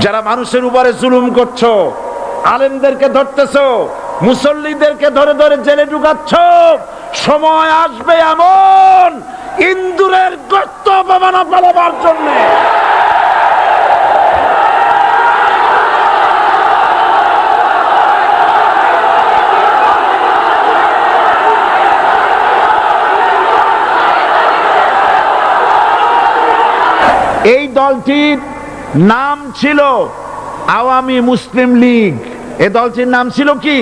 যারা মানুষের উপরে জুলুম করছো, আলেমদেরকে ধরতেছো, মুসল্লিদেরকে ধরে ধরে জেলে ঢুকাচ্ছ, সময় আসবে এমন ইন্দুরের গর্ত অপমানা পালাবার জন্য। এই দলটির নাম ছিল আওয়ামী মুসলিম লীগ। এই দলটির নাম ছিল কি?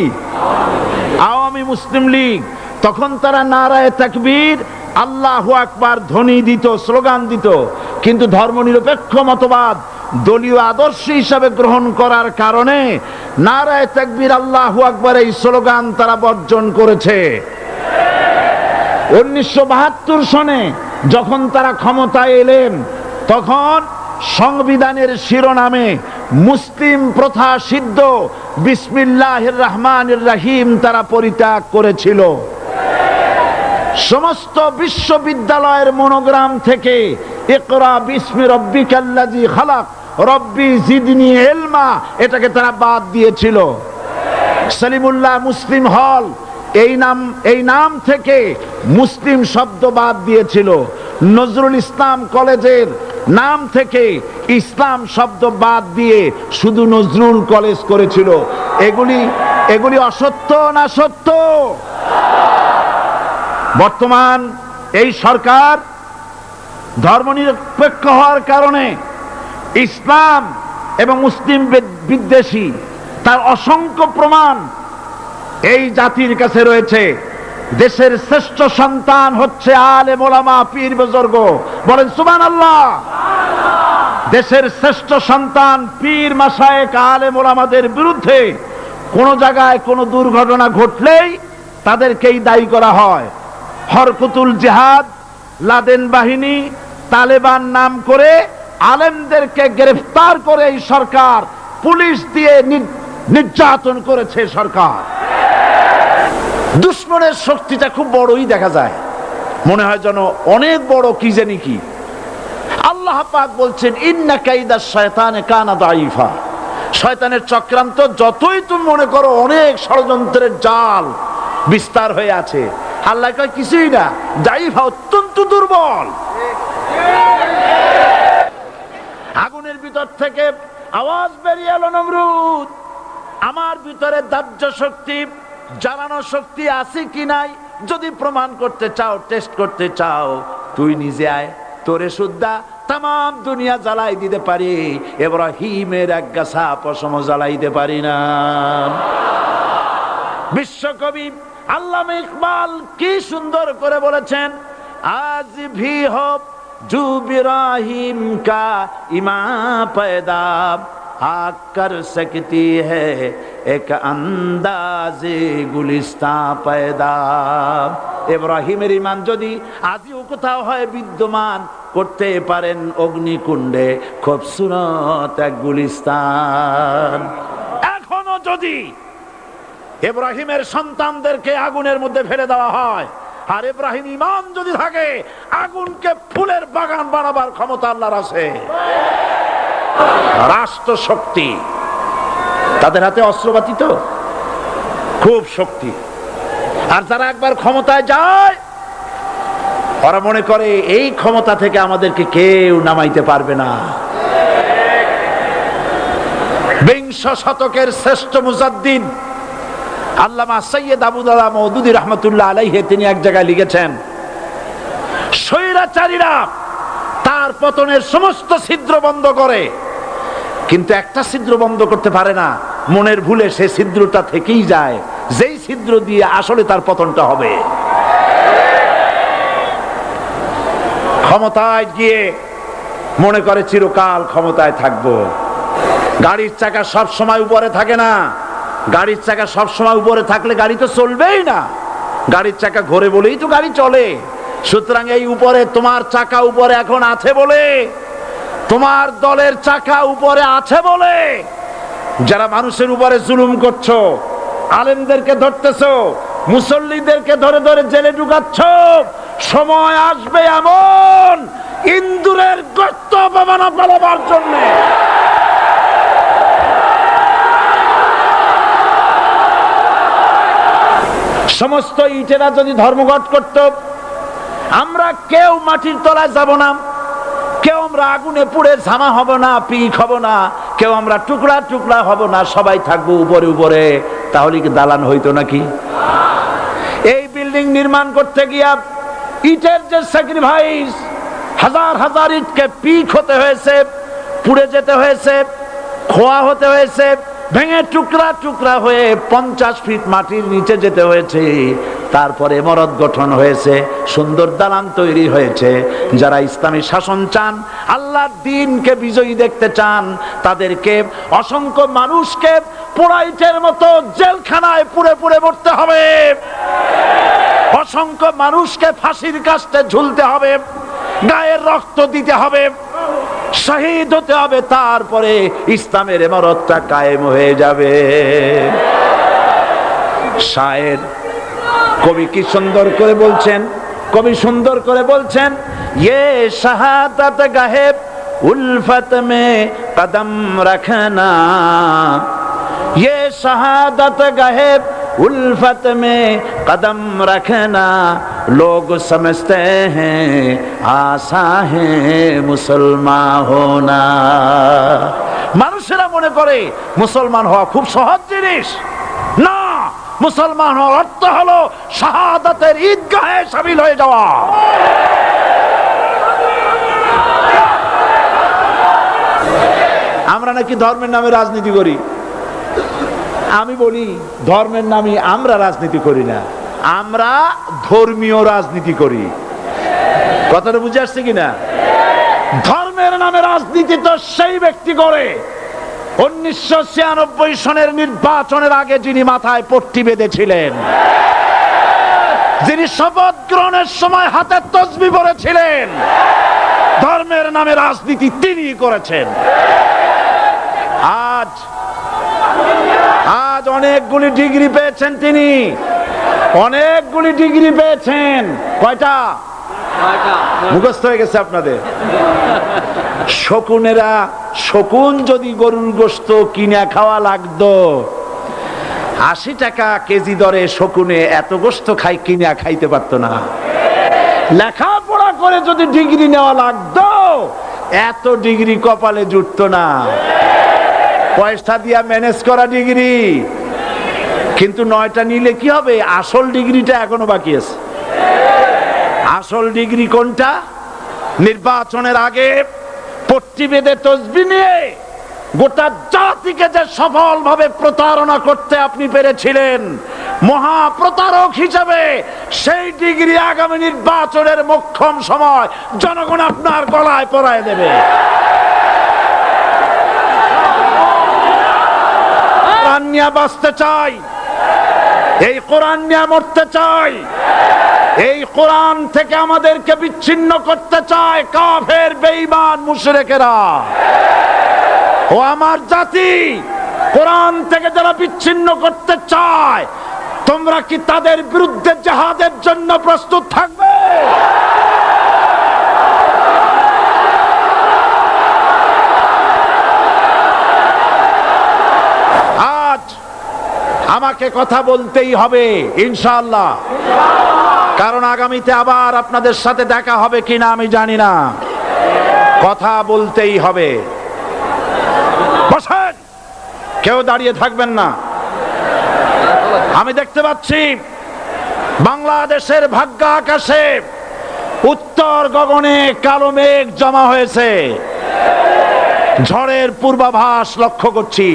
আওয়ামী মুসলিম লীগ। তখন তারা নারায়ে তাকবীর, আল্লাহু আকবার ধ্বনি দিত, স্লোগান দিত, কিন্তু ধর্মনিরপেক্ষ মতবাদ দলীয় আদর্শ হিসাবে গ্রহণ করার কারণে নারায়ে তাকবীর, আল্লাহু আকবার এই স্লোগান তারা বর্জন করেছে। 1972 সনে যখন তারা ক্ষমতায় এলেন, তখন সংবিধানের শিরোনামে মুসলিম প্রথা সিদ্ধ বিসমিল্লাহির রহমানির রহিম তারা পরিত্যাগ করেছিল। সমস্ত বিশ্ববিদ্যালয়ের মনোগ্রাম থেকে ইকরা বিসমি রব্বিকাল্লাযী খালাক রব্বি জিদনি ইলমা এটাকে তারা বাদ দিয়েছিল। সলিমুল্লাহ মুসলিম হল এই নাম থেকে মুসলিম শব্দ বাদ দিয়েছিল। নজরুল ইসলাম কলেজের নাম থেকে ইসলাম শব্দ বাদ দিয়ে শুধু নজরুল কলেজ করেছিল। এগুলি অসত্য না সত্য? বর্তমান এই সরকার ধর্মনিরপেক্ষ হওয়ার কারণে ইসলাম এবং মুসলিম বিদ্বেষী তার অসংখ্য প্রমাণ এই জাতির কাছে রয়েছে। দেশের শ্রেষ্ঠ সন্তান হচ্ছে আলেম ওলামা, পীর বুজুর্গ। বলেন সুবহানাল্লাহ। দেশের শ্রেষ্ঠ সন্তান পীর মাশায়েখ আলেম ওলামাদের বিরুদ্ধে কোন জায়গায় কোন দুর্ঘটনা ঘটলেই তাদেরকেই দায়ী করা হয়। হরকুতুল জিহাদ, লাদেন বাহিনী, তালেবান নাম করে আলেমদেরকে গ্রেফতার করে এই সরকার পুলিশ দিয়ে নির্যাতন করেছে সরকার। দুশমনের শক্তিটা খুব বড়ই দেখা যায়, মনে হয় যেন অনেক বড় কি জানি কি। আল্লাহ পাক বলছেন ইন্না কাইদাশ শায়তানে কানা দাঈফা। শয়তানের চক্রান্ত যতই তুমি মনে করো অনেক ষড়যন্ত্রের জাল বিস্তার হয়ে আছে, আল্লাহ কয় কিছুই না, দাঈফা অত্যন্ত দুর্বল। আগুনের ভিতর থেকে আওয়াজ বেরিয়ে এলো, নমরুদ আমার ভিতরে দাহ্য শক্তি, জ্বালানো শক্তি আছে কি নাই যদি প্রমাণ করতে চাও, টেস্ট করতে চাও, তুই নিজে আয়, তোরে সুদ্ধা তাম দুনিয়া জ্বালাই দিতে পারি, ইব্রাহিমের এক গাছা পশম জ্বালাইতে পারি না। বিশ্বকবি আল্লামা ইকবাল কি সুন্দর করে বলেছেন, আজ ভি হো জু ইব্রাহিম কা ইমা पैदा आग कर सकती है एक अंदाजे गुलिस्तां पैदा। ইব্রাহিমের ঈমান যদি আজও কোথাও হয় বিদ্যমান, করতে পারেন অগ্নিকুণ্ডে খুবসুরত এক গুলিস্তান। এখনো যদি ইব্রাহিমের সন্তানদেরকে আগুনের মধ্যে ফেলে দেওয়া হয়, আর ইব্রাহিম ঈমান যদি থাকে, আগুনকে ফুলের বাগান বানাবার ক্ষমতা আল্লাহর আছে। রাষ্ট্র শক্তি, তাদের হাতে অস্ত্রপাতি তো খুব শক্তি। আর যারা একবার ক্ষমতায় যায়, ওরা মনে করে এই ক্ষমতা থেকে আমাদেরকে কেউ নামাইতে পারবে না। বিংশ শতকের শ্রেষ্ঠ মুজাদ্দিদ আল্লামা সৈয়দ আবুদুল্লাহ মওদুদী রাহমাতুল্লাহ আলাইহি তিনি এক জায়গায় লিখেছেন, স্বৈরাচারীরা তার পতনের সমস্ত ছিদ্র বন্ধ করে, কিন্তু একটা ছিদ্র বন্ধ করতে পারে না, মনের ভুলে সে ছিদ্রটা থেকেই যায়, যেই ছিদ্র দিয়ে আসলে তার পতনটা হবে। ক্ষমতায় গিয়ে মনে করে চিরকাল ক্ষমতায় থাকবো। গাড়ির চাকা সব সময় উপরে থাকে না, গাড়ির চাকা সব সময় উপরে থাকলে গাড়ি তো চলবেই না, গাড়ির চাকা ঘোরে বলেই তো গাড়ি চলে। সুতরাং এই উপরে তোমার চাকা উপরে এখন আছে বলে, তোমার দলের চাকা উপরে আছে বলে যারা মানুষের উপরে জুলুম করছো, আলেমদেরকে ধরতেছো, মুসল্লিদেরকে ধরে ধরে জেলে ঢুকাচ্ছ, সময় আসবে এমন ইন্দুরের গর্ত অপমানা পালাবার জন্য। সমস্ত ইটেরা যদি ধর্মঘট করত, আমরা কেউ মাটির তলায় যাব না, কেউ আমরা আগুনে পুড়ে ঝামা হব না, পিক হব না, কেউ আমরা টুকরা টুকরা হব না, সবাই থাকবো উপরে উপরে, তাহলে কি দালান হইতো নাকি? এই বিল্ডিং নির্মাণ করতে গিয়া ইটের যে স্যাক্রিফাইস, হাজার হাজার ইটকে পিক হতে হয়েছে, পুড়ে যেতে হয়েছে, খোয়া হতে হয়েছে, ভেঙে টুকরা টুকরা হয়ে 50 ফিট মাটির নিচে যেতে হয়েছে, তারপরে ইমারত গঠন হয়েছে, সুন্দর দালান তৈরি হয়েছে। যারা ইসলামী শাসন চান, আল্লাহর দ্বীনকে বিজয়ী দেখতে চান, তাদেরকে অসংখ্য মানুষকে পোড়াইটের মতো জেলখানায় পুড়ে পুড়ে মরতে হবে, অসংখ্য মানুষকে ফাঁসির কাস্টে ঝুলতে হবে, গায়ের রক্ত দিতে হবে, শহীদ হতে হবে, তারপরে ইসলামের ইমারতটা কায়েম হয়ে যাবে। শায়ের কবি কি সুন্দর করে বলছেন, কবি সুন্দর করে বলছেন, ये शहादत गाहे उल्फत में कदम रखना, ये शहादत गाहे उल्फत में कदम रखना, लोग समझते हैं आसा है मुसलमान होना। মানুষেরা মনে করে মুসলমান হওয়া খুব সহজ জিনিস। না, মুসলমান হওয়ার অর্থ হলো শাহাদাতের ঈদগাহে শামিল হয়ে যাওয়া। আমরা নাকি ধর্মের নামে রাজনীতি করি। আমি বলি, ধর্মের নামে আমরা রাজনীতি করি না, আমরা ধর্মীয় রাজনীতি করি। কথাটা বুঝে আসছে কিনা? ধর্মের নামে রাজনীতি তো সেই ব্যক্তি করে 1996 সনের নির্বাচনের আগে যিনি মাথায় পট্টি বেঁধেছিলেন, যিনি শপথ গ্রহণের সময় হাতে তসবিহ পড়েছিলেন, ধর্মের নামে রাজনীতি তিনি করেছেন। আজ অনেকগুলি ডিগ্রি পেয়েছেন তিনি, অনেকগুলি ডিগ্রি পেয়েছেন। কয়টা? মুখস্থ হয়ে গেছে আপনাদের। শকুনেরা, শকুন যদি গরুর গোশত কিনে খাওয়া লাগতো, 80 টাকা কেজি দরে শকুনে এত গোশত কিনে খাইতে পারতো না। লেখাপড়া করে যদি ডিগ্রি নেওয়া লাগতো, এত ডিগ্রি কপালে জুটতো না। পয়সা দিয়া ম্যানেজ করা ডিগ্রি, কিন্তু 9টা নিলে কি হবে? আসল ডিগ্রিটা এখনো বাকি আছে। আসল ডিগ্রি কোনটা? নির্বাচনের আগে পট্টি বেঁধে তসবিহ নিয়ে গোটা জাতিকে যে সফলভাবে প্রতারণা করতে আপনি পেরেছিলেন মহা প্রতারক হিসেবে, সেই ডিগ্রি আগামী নির্বাচনের মোক্ষম সময় জনগণ আপনার গলায় পরায় দেবে। কোরআন নিয়ে বাঁচতে চাই, এই কোরআন নিয়ে মরতে চাই, এই কোরআন থেকে আমাদেরকে বিচ্ছিন্ন করতে চায় কাফের, বেঈমান, মুশরিকেরা। ও আমার জাতি, কোরআন থেকে যারা বিচ্ছিন্ন করতে চায়, তোমরা কি তাদের বিরুদ্ধে জিহাদের জন্য প্রস্তুত থাকবে? আজ আমাকে কথা বলতেই হবে ইনশাআল্লাহ, কারণ আগামীতে আবার আপনাদের সাথে দেখা হবে কিনা আমি জানি না। কথা বলতেই হবে। বসেন, কেউ দাঁড়িয়ে থাকবেন না। আমি দেখতে পাচ্ছি বাংলাদেশের ভাগ্য আকাশে উত্তর গগনে কালো মেঘ জমা হয়েছে, ঝড়ের পূর্বাভাস লক্ষ্য করছি।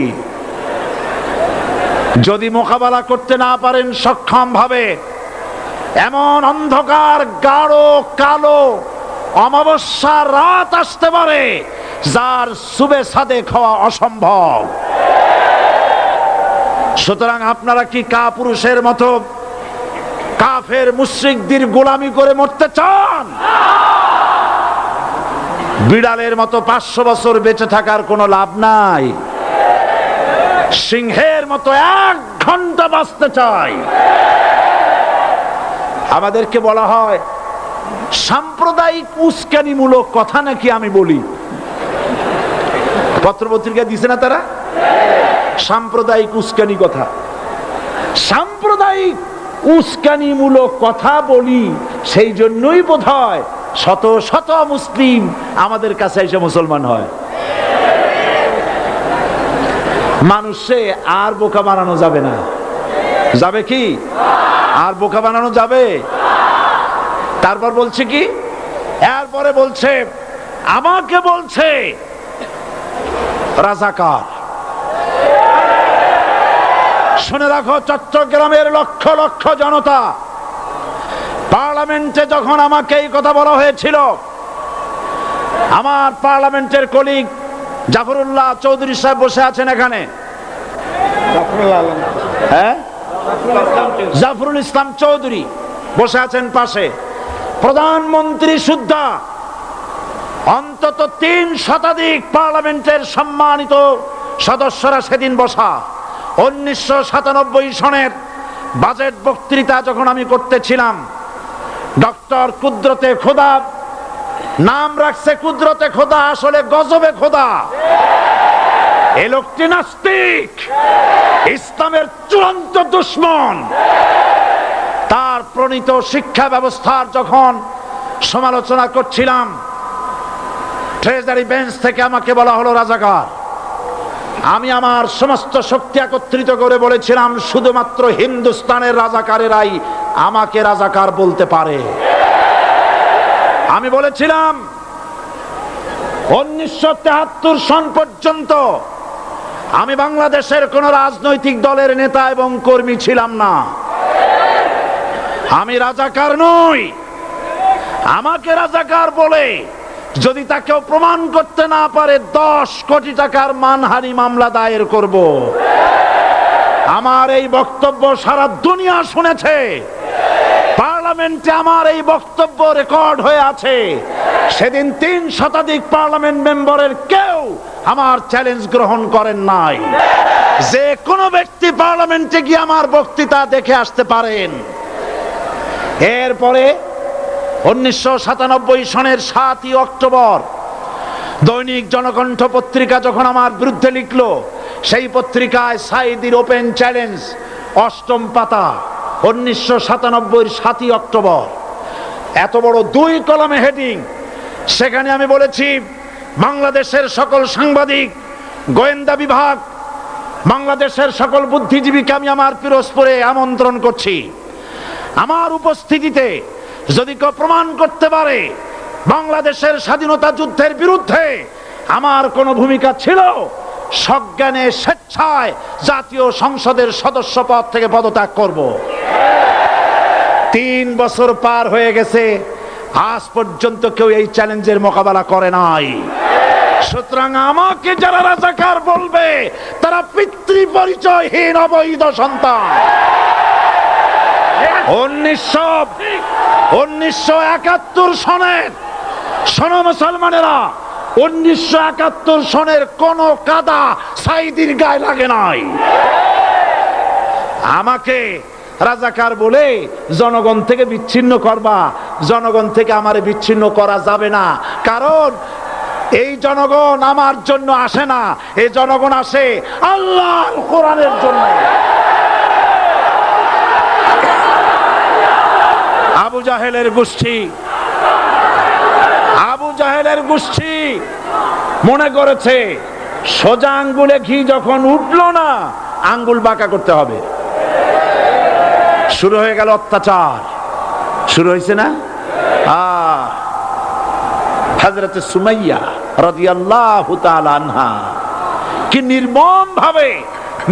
যদি মোকাবেলা করতে না পারেন সক্ষম ভাবে, এমন অন্ধকার গাঢ় কালো অমাবস্যার রাত আসতে পারে যার সুবে সাদেক হওয়া অসম্ভব। সুতরাং আপনারা কি কাপুরুষের মতো কাফের মুশরিকদের গোলামি করে মরতে চান? বিড়ালের মতো 500 বছর বেঁচে থাকার কোনো লাভ নাই। সিংহের মতো 1 ঘন্টা বাঁচতে চাই। আমাদেরকে বলা হয় সাম্প্রদায়িক উস্কানিমূলক কথা নাকি আমি বলি। পত্রপত্রিকা দিছে না তারা? সাম্প্রদায়িক উস্কানি কথা। সাম্প্রদায়িক উস্কানিমূলক কথা বলি, সেই জন্যই বোধহয় শত শত মুসলিম আমাদের কাছে এসে মুসলমান হয়। মানুষে আর বোকা বানানো যাবে না। যাবে কি? আর বোকা বানানো যাবে? তারপর বলছে কি, এরপরে বলছে আমাকে বলছে রাজাকার। শুনে রাখো, চট্টগ্রামের লক্ষ লক্ষ জনতা, পার্লামেন্টে যখন আমাকে এই কথা বলা হয়েছিল, আমার পার্লামেন্টের কলিগ জাফরুল্লাহ চৌধুরী সাহেব বসে আছেন এখানে, হ্যাঁ, জাফরুল ইসলাম চৌধুরী বসে আছেন পাশে, প্রধানমন্ত্রী সুদ্ধা, অন্তত 3 শতাধিক পার্লামেন্টের সম্মানিত সদস্যরা সেদিন বসা। 1997 সনের বাজেট বক্তৃতা যখন আমি করতেছিলাম, ডক্টর কুদরতে খোদা, নাম রাখছে কুদরতে খোদা, আসলে গজবে খোদা। এই লোকটি নাস্তিক, ইসলামের চূড়ান্ত দুশমন। তার প্রণীত শিক্ষা ব্যবস্থার যখন সমালোচনা করছিলাম, ট্রেজারি বেঞ্চ থেকে আমাকে বলা হলো রাজাকার। আমি আমার সমস্ত শক্তি একত্রিত করে বলেছিলাম, শুধুমাত্র হিন্দুস্তানের রাজাকারেরাই আমাকে রাজাকার বলতে পারে। আমি বলেছিলাম 1973 সন পর্যন্ত আমি বাংলাদেশের কোন রাজনৈতিক দলের নেতা এবং কর্মী ছিলাম না। আমি রাজাকার নই। আমাকে রাজাকার বলে যদি তাকেও প্রমাণ করতে না পারে, 10 কোটি টাকার মানহানি মামলা দায়ের করব। আমার এই বক্তব্য সারা দুনিয়া শুনেছে। পার্লামেন্টে আমার এই বক্তব্য রেকর্ড হয়ে আছে। সেদিন 3 শতাধিক পার্লামেন্ট মেম্বারের কেউ আমার চ্যালেঞ্জ গ্রহণ করেন নাই। যে কোনো ব্যক্তি পার্লামেন্টে গিয়ে আমার বক্তৃতা দেখে আসতে পারেন। এরপরে 1997 সনের 7ই অক্টোবর দৈনিক জনকণ্ঠ পত্রিকা যখন আমার বিরুদ্ধে লিখলো, সেই পত্রিকায় সাইদির ওপেন চ্যালেঞ্জ 8ম পাতা, 1997 7ই অক্টোবর, এত বড় 2 কলামে হেডিং। সেখানে আমি বলেছি, বাংলাদেশের সকল সাংবাদিক, গোয়েন্দা বিভাগ, বাংলাদেশের সকল বুদ্ধিজীবীকে আমি আমার পিরোজপুরে আমন্ত্রণ করছি। আমার উপস্থিতিতে যদি কেউ প্রমাণ করতে পারে বাংলাদেশের স্বাধীনতা যুদ্ধের বিরুদ্ধে আমার কোনো ভূমিকা ছিল, সজ্ঞানে স্বেচ্ছায় জাতীয় সংসদের সদস্য পদ থেকে পদত্যাগ করব। 3 বছর পার হয়ে গেছে, আজ পর্যন্ত কেউ এই চ্যালেঞ্জের মোকাবেলা করে নাই। সুতরাং আমাকে যারা রাজাকার বলবে, তারা পিতৃ পরিচয়হীন অবৈধ সন্তান। 1971 সনের, শোনো মুসলমানেরা, 1971 সনের কোন কাদা সাইদির গায়ে লাগে নাই। আমাকে রাজাকার বলে জনগণ থেকে বিচ্ছিন্ন করবা, জনগণ থেকে আমারে বিচ্ছিন্ন করা যাবে না। কারণ এই জনগণ আমার জন্য আসে না, এই জনগণ আসে আল্লাহর কোরআনের জন্য। আবু জাহেলের গোষ্ঠী, আবু জাহেলের গোষ্ঠী মনে করেছে সোজা আঙ্গুলে ঘি যখন উঠলো না, আঙ্গুল বাঁকা করতে হবে। শুরু হয়ে গেল অত্যাচার, শুরু হয়েছে না? হযরত সুমাইয়া রাদিয়াল্লাহু তাআলা আনহা কি নির্মম ভাবে,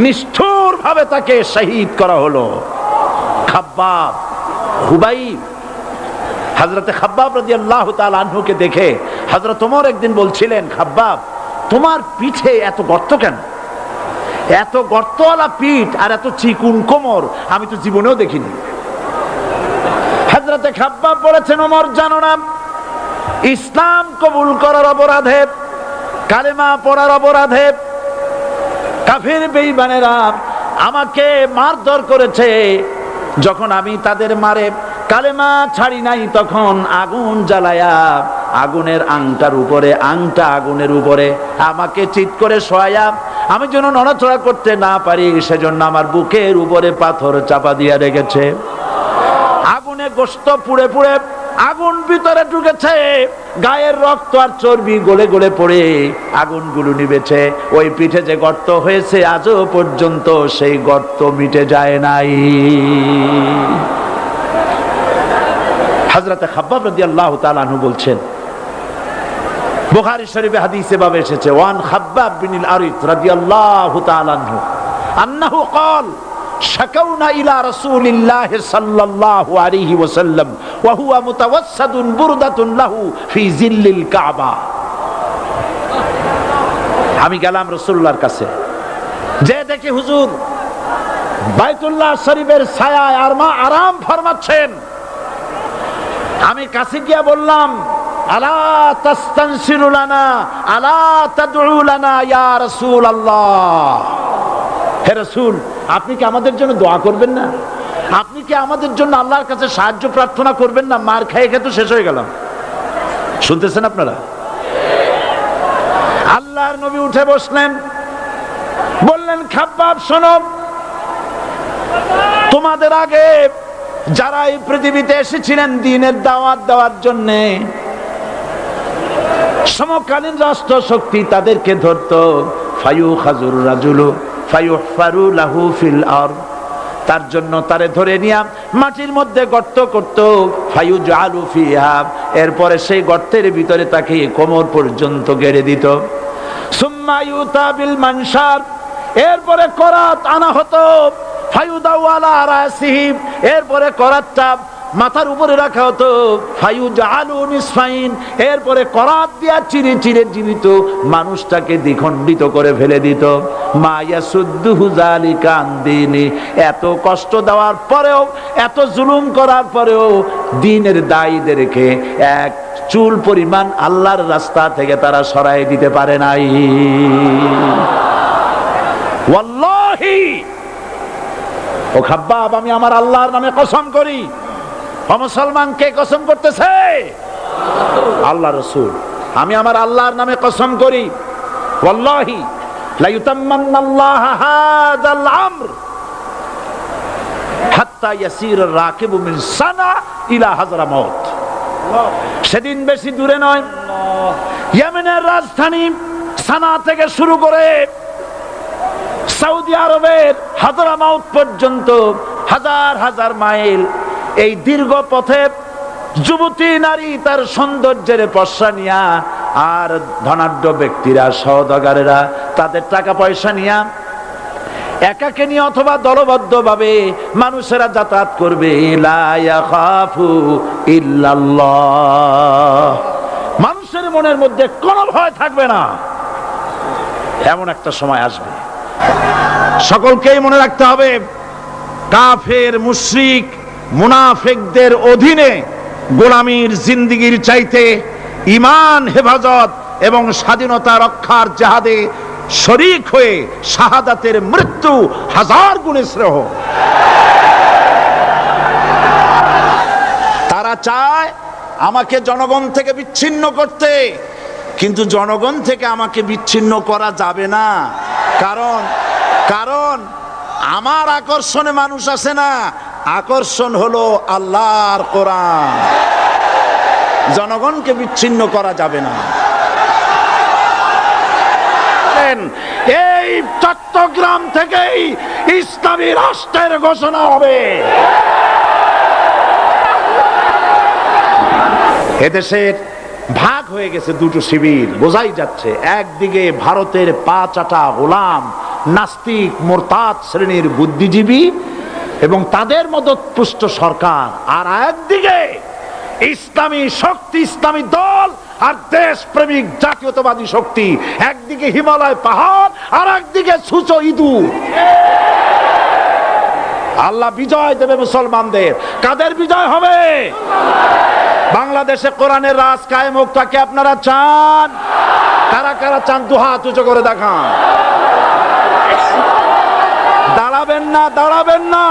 নিষ্ঠুর ভাবে তাকে শহীদ করা হলো। খাব্বাব, খুবাইব, হযরত খাব্বাব রাদিয়াল্লাহু তাআলা আনহুকে দেখে হযরত ওমর একদিন বলছিলেন, খাব্বাব তোমার পিঠে এত গর্ত কেন? এত গর্তওয়ালা পিঠ আর এত চিকুন কোমর আমি তো জীবনেও দেখিনি। হযরত খাব্বাব বলেছেন, ওমর জানো না, ইসলাম কবুল করার অপরাধে, কালেমা পড়ার অপরাধে কাফির বেঈমানেরা আমাকে মারধর করেছে। যখন আমি তাদের মারে কালেমা ছাড়ি নাই, তখন আগুন জ্বালায়া আগুনের আংটার উপরে, আংটা আগুনের উপরে আমাকে চিৎ করে শোয়ায়া, আমি যেন নড়াচড়া করতে না পারি সেজন্য আমার বুকের উপরে পাথর চাপা দিয়া রেখেছে। আগুনে গোশত পুড়ে পুড়ে আগুন ভিতরে ঢুকেছে, গায়ের রক্ত আর চর্বি গলে গলে পড়ে আগুনগুলো নিভেছে। ওই পিঠে যে গর্ত হয়েছে আজও পর্যন্ত সেই গর্ত মিটে যায় নাই। হযরতে খাব্বাব রাদিয়াল্লাহু তাআলা আনহু বলছেন, বুখারী শরীফে হাদিসে ভাবে এসেছে, ওয়ান খাব্বাব বিন আরিত রাদিয়াল্লাহু তাআলা আনহু আন্নাহু ক্বাল শাকাউনা ইলা রাসূলিল্লাহ সাল্লাল্লাহু আলাইহি ওয়াসাল্লাম ওয়া হুয়া মুতাওয়াসসাদুন বুরদাতুন লাহু ফি জিল্লিল কাবা। আমি গেলাম রাসূলুল্লাহর কাছে, যে দেখি হুজুর বাইতুল্লাহ শরীফের ছায়ায় আরাম ফরমাচ্ছেন। আমি কাছে গিয়া বললাম, আলা তাস্তানসিরু লানা আলা তাদউ লানা ইয়া রাসূলুল্লাহ, হে রাসূল আপনি কি আমাদের জন্য দোয়া করবেন না? আপনি কি আমাদের জন্য আল্লাহর কাছে সাহায্য প্রার্থনা করবেন না? মার খেয়ে খেয়ে তো শেষ হয়ে গেলাম। শুনতেছেন আপনারা? আল্লাহর নবী উঠে বসলেন, বললেন, খাব্বাব শোনো, তোমাদের আগে যারা এই পৃথিবীতে এসেছিলেন দ্বীনের দাওয়াত দেওয়ার জন্য, সমকালীন রাষ্ট্র শক্তি তাদেরকে ধরতো, ফায়ুখাজুর রাজুলু ফায়ুহফারু লাহু ফিল আরদ, তার জন্য তারে ধরে নিয়া মাটির মধ্যে গর্ত করত, ফায়ুজআলু ফিহা, এরপরে সেই গর্তের ভিতরে তাকে কোমর পর্যন্ত গেড়ে দিত। সুম্মা ইউতা বিল মানশার, এরপরে করাত আনা হতো, ফায়ুদাউ আলা রাসিহি, এরপরে করাতটা মাথার উপরে রাখা হতো, ফায়ুজআলু নিসফাইন, এরপরে করাত দিয়া চিরে চিরে জীবিত মানুষটাকে দ্বিখণ্ডিত করে ফেলে দিত। মা ইয়াসুদ্দুহু যালিকা আন দীনি, এত কষ্ট দেওয়ার পরেও, এত জুলুম করার পরেও দ্বীনের দায়ীদেরকে এক চুল পরিমাণ আল্লাহর রাস্তা থেকে তারা সরাই দিতে পারে নাই। ওয়াল্লাহি, ও খাব্বাব, আমি আমার আল্লাহর নামে কসম করি। ও মুসলমান, কে কসম করতেছে? আল্লাহ রাসূল। আমি আমার আল্লাহর নামে কসম করি, ওয়াল্লাহি লা ইউতাম্মান্নাল্লাহু হাযাল আমর হাত্তা ইয়াসির রাকিবু মিন সানা ইলা হাযরামাউত। সেদিন বেশি দূরে নয়, ইয়েমেনের রাজধানী সানা থেকে শুরু করে সৌদি আরবের হাযরামাউত পর্যন্ত হাজার হাজার মাইল, এই দীর্ঘ পথে যুবতী নারী তার সৌন্দর্যের পশ্চা নিয়া, আর ধনাঢ্য ব্যক্তিরা সওদাগরেরা তাদের টাকা পয়সা নিয়া একাকে নিয়ে অথবা দলবদ্ধ ভাবে মানুষেরা যাতায়াত করবে। লা ইয়াখাফু ইল্লাল্লাহ, মানুষের মনের মধ্যে কোনো ভয় থাকবে না। এমন একটা সময় আসবে, সকলকেই মনে রাখতে হবে, কাফের মুশরিক মুনাফিকদের অধীনে গোলামীর জিন্দেগির চাইতে ঈমান হেফাজত এবং স্বাধীনতা রক্ষার জিহাদে শরীক হয়ে শাহাদাতের মৃত্যু হাজার গুণে শ্রেয়। তারা চায় আমাকে জনগণ থেকে বিচ্ছিন্ন করতে, কিন্তু জনগণ থেকে আমাকে বিচ্ছিন্ন করা যাবে না। কারণ আমার আকর্ষণে মানুষ আসে না, আকর্ষণ হলো আল্লাহর কোরআন। জনগণকে বিচ্ছিন্ন করা যাবে না। এই চট্টগ্রাম থেকেই ইসলামী রাষ্ট্রের ঘোষণা হবে। এদেশের ভাগ হয়ে গেছে দুটো শিবির, বোঝাই যাচ্ছে। একদিকে ভারতের পা চাটা গোলাম নাস্তিক মোরতাদ শ্রেণীর বুদ্ধিজীবী এবং তাদের মদতপুষ্ট সরকার, আর একদিকে ইসলামী শক্তি, ইসলামী দল আর দেশ প্রেমিক জাতীয়তাবাদী শক্তি। একদিকে হিমালয় পাহাড় আর একদিকে সূচো ইঁদুর। আল্লাহ বিজয় দেবে মুসলমানদের। কাদের বিজয় হবে? বাংলাদেশে কোরআনের রাজ কায়েম হোক, তাকে আপনারা চান? কারা কারা চান? দুহাত উঁচু করে দেখান। দাঁড়াবেন না, দাঁড়াবেন না।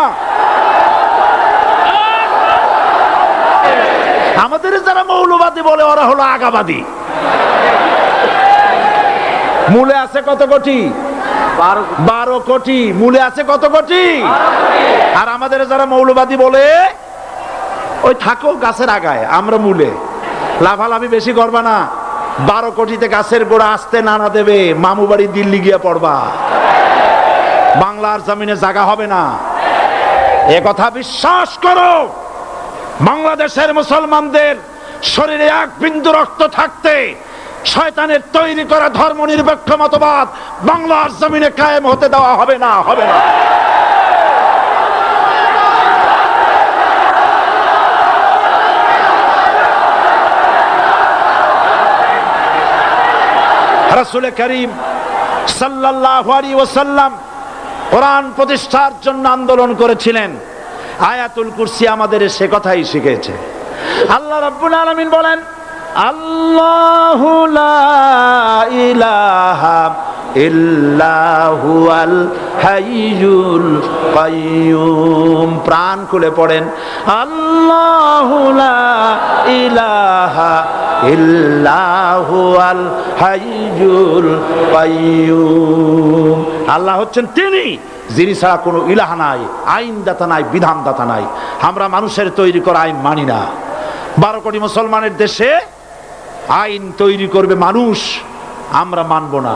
আমাদের যারা মৌলবাদী বলে ওরা হলো আগাবাদী। মূলে আছে কত কোটি? 12 কোটি। মূলে আছে কত কোটি? আর আমাদের যারা মৌলবাদী বলে ওই থাকো গাছের আগায়, আমরা মূলে। লাফালাফি বেশি করবা না, 12 কোটিতে গাছের গোড়া আসতে নানা দেবে, মামু বাড়ি দিল্লি গিয়ে পড়বা, বাংলার জমিনে জায়গা হবে না। এ কথা বিশ্বাস করো। বাংলাদেশের মুসলমানদের শরীরে এক বিন্দু রক্ত থাকতে শয়তানের তৈরি করা ধর্ম নিরপেক্ষ মতবাদ বাংলার জমিনে কায়েম হতে দেওয়া হবে না, হবে না। রাসূল করিম সাল্লাল্লাহু আলাইহি ওয়াসাল্লাম কোরআন প্রতিষ্ঠার জন্য আন্দোলন করেছিলেন। আয়াতুল কুরসি আমাদের সে কথাই শিখেছে। আল্লাহ রাব্বুল আলামিন বলেন, আল্লাহু লা ইলাহা ইল্লা হুয়াল হাইয়ুল কাইয়্যুম। প্রাণ খুলে পড়েন, আল্লাহু লা ইলাহা ইল্লা হুয়াল হাইয়ুল কাইয়্যুম। আল্লাহ হচ্ছেন তিনি, যিনি ছাড়া কোনো ইলাহা নাই, আইনদাতা নাই, বিধানদাতা নাই। আমরা মানুষের তৈরি করা আইন মানি না। 12 কোটি মুসলমানের দেশে আইন তৈরি করবে মানুষ, আমরা মানব না।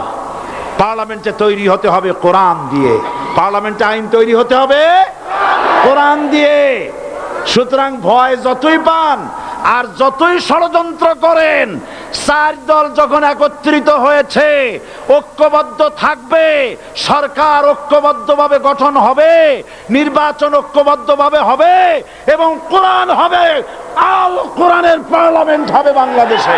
পার্লামেন্টে তৈরি হতে হবে কোরআন দিয়ে, পার্লামেন্টে আইন তৈরি হতে হবে কোরআন দিয়ে। সুতরাং ভয় যতই পান আর যতই ষড়যন্ত্র করেন, 4 দল যখন একত্রিত হয়েছে, ঐক্যবদ্ধ থাকবে, সরকার ঐক্যবদ্ধভাবে গঠন হবে, নির্বাচন ঐক্যবদ্ধভাবে হবে এবং কোরআন হবে, আল কোরআনের পার্লামেন্ট হবে বাংলাদেশে।